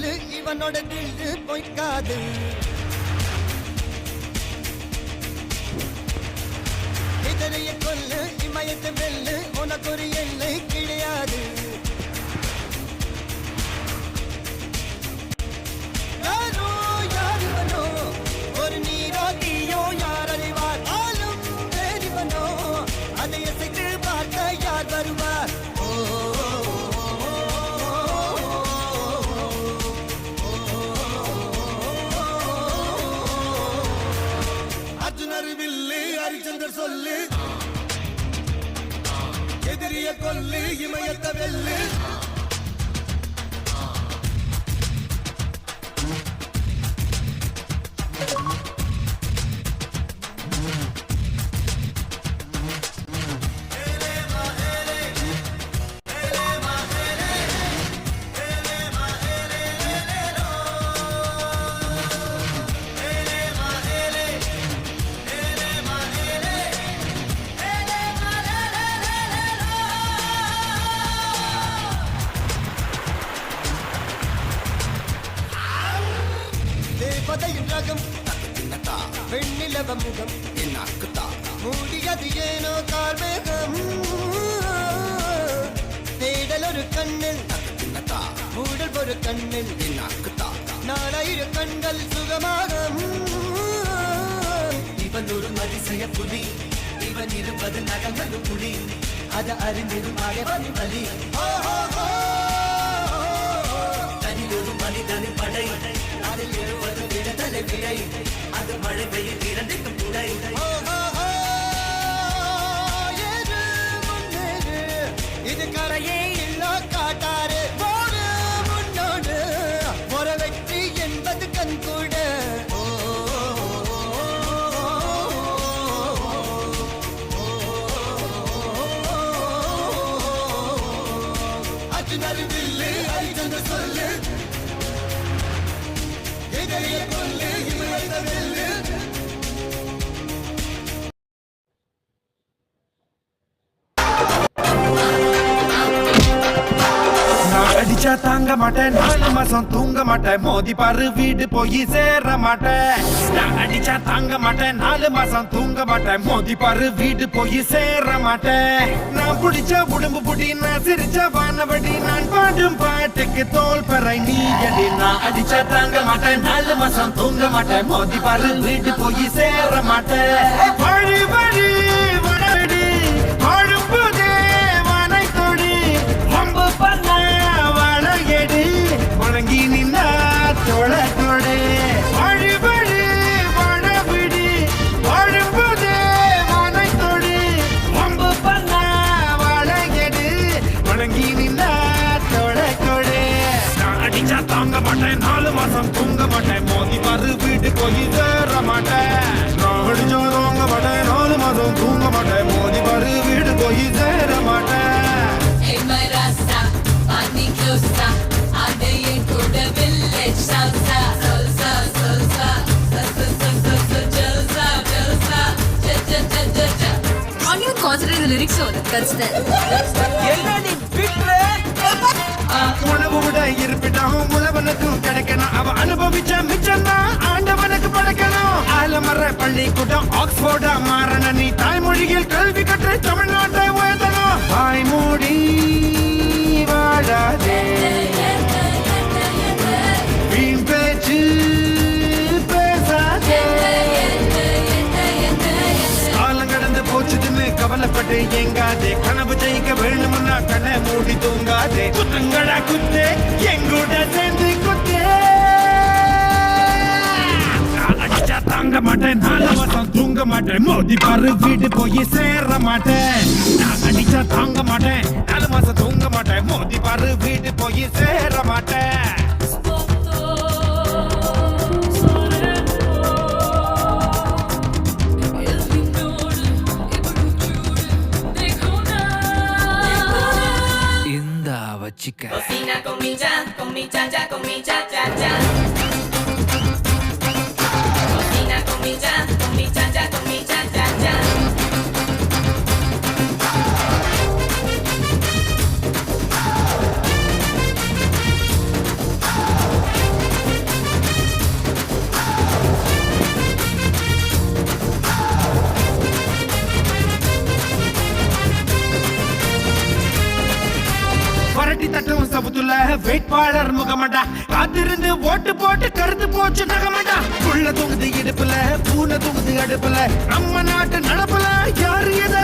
சொல்லு இவனோட தில்லு பொய்க்காது. இதரைய கொல்லு இமயத்தை வெல்லு உனக்கு ஒரு எல்லை கிடையாது. யாரோ யாருவனோ ஒரு நீரோ தீயோ யார் அறிவார். ஆளும் வேறிவனோ அதை எசைத்து பார்க்க யார் வருவார். ஹரிச்சந்தர் சொல்லு எதிரிய கொல்லு இமயத்தை வெல்லு. வெண்ணிலவ முகம் மூடியது ஏனோ கார்மேகம். தேடல் ஒரு கண்ணில் மூடல் ஒரு கண்ணில் நாலாயிர கண்கள் சுகமாக. இவன் ஒரு அதிசய புலி இவன் இருப்பது நகங்கள் புலி அது அறிந்திடும் ஆடவன் பலி. தனியொரு மனிதனின் படை அதில் எழுவது விடுதலை விடை அது மழை பெய்யும் இரண்டுக்கும் துணை. இது கரையே இல்ல காட்டாரு போடு முன்னோடு ஒரு வெற்றி என்பது கண் கூட. அர்ஜுனர் வில்லு ஹரிச்சந்திர சொல்லு எதிரிய கொல்லு இமயத்தை வெல்லு. அடிச்சா தாங்க மாட்டேன் 4 மாசம் தூங்க மாட்டேன் மோதி பாரு வீடு போய் சேர மாட்டேன். நான் அடிச்சா தாங்க மாட்டேன் 4 மாசம் தூங்க மாட்டேன் மோதி பாரு வீடு போய் சேர மாட்டேன். நான் பிடிச்ச உடம்பு புடி நான் சிரிச்ச வானவடி நான் பாடும் பாட்டுக்கு தோல் பறை நீ அடி. நான் அடிச்சா தாங்க மாட்டேன் 4 மாசம் தூங்க மாட்டேன் மோதி பாரு வீடு போய் சேர மாட்டேன். வழி வழி வடடி வாழும்போதே வானை தொடி வம்பு பண்ண வணங்கி நின்னா தொட தொடு வழி வழி வடவிடி வாழும்போதே வானை தொடி வம்பு பண்ண வழங்கெடு வணங்கி நின்னா தொட தொடு. நான் அடிச்சா தாங்க மாட்டேன் 4 மாசம் தூங்க மாட்டேன் மோதி பாரு வீட்டு போய் சேர மாட்டேன். நான் அடிச்சா தாங்க மாட்டேன் 4 மாசம் தூங்க மாட்டேன் மோதி பாரு வீடு போய் சேர மாட்டேன். Consider the lyrics on it. That's that. உணவு விட இருப்பிட்டான் உழவனுக்கும் கிடைக்கணும். அவ அனுபவிச்ச மிச்சம் தான் ஆண்டவனுக்கு படைக்கணும். ஆலமர பள்ளிக்கூடம் ஆக்ஸ்போர்டா மாறன நீ தாய்மொழியில் கல்வி கற்று தமிழ்நாட்டை உயர்த்தணும். தாய்மொழி வாழாதே வீண் பேச்சு பேசாதே. காலம் கடந்து போச்சுதுன்னு கவலைப்பட்டு எங்காதே கனவு ஜெயிக்க வேணும்னா கண்ணை மூடி தூங்காதே. குத்தங்கடா குத்தே எங்கூட சேர்ந்து குத்தே. அடிச்சா தாங்க மாட்டேன் 4 மாசம் தூங்க மாட்டேன் மோதி பாரு வீடு போய் சேர மாட்டேன். நான் அடிச்சா தாங்க மாட்டேன் 4 மாசம் தூங்க மாட்டேன் மோதி பாரு வீடு போய் சேர மாட்டேன். Chica. Cocina con mi cha cha, con mi cha cha cha. Cocina con mi cha cha, con mi cha cha cha. வேட்பாளர் முகமடா காத்திருந்து ஓட்டு போட்டு கருத்து போச்சு நகமடா புள்ள தூங்குது இடுப்புல பூனை தூங்குது அடுப்புல நம்ம நாட்டு நடப்புல யாரு எதை